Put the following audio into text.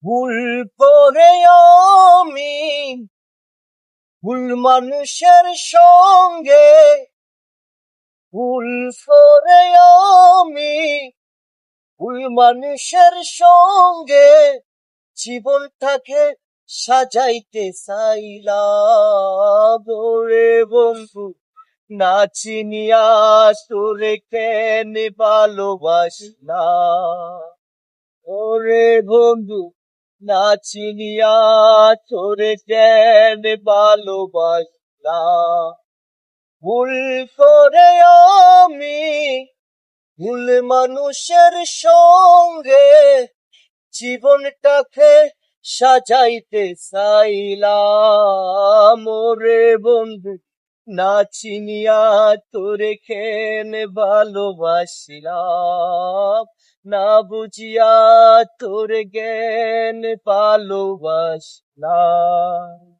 ভুল করে আমি ভুল মানুষের সঙ্গে, ভুল করে আমি ভুল মানুষের সঙ্গে জীবনটাকে সাজাইতে চাইলাম। ওরে বন্ধু, না চিনিয়া তোরে কেন ভালোবাসলাম। ওরে বন্ধু, না চিনিয়া তোরে কেন ভালোবাসলাম। ভুল করে আমি ভুল মানুষের সঙ্গে জীবনটাকে সাজাইতে চাইলাম। ওরে বন্ধু, না চিনিয়া তোরে কেন ভালোবাসিলাম, না বুঝিয়া তোরে কেন ভালোবাসলাম।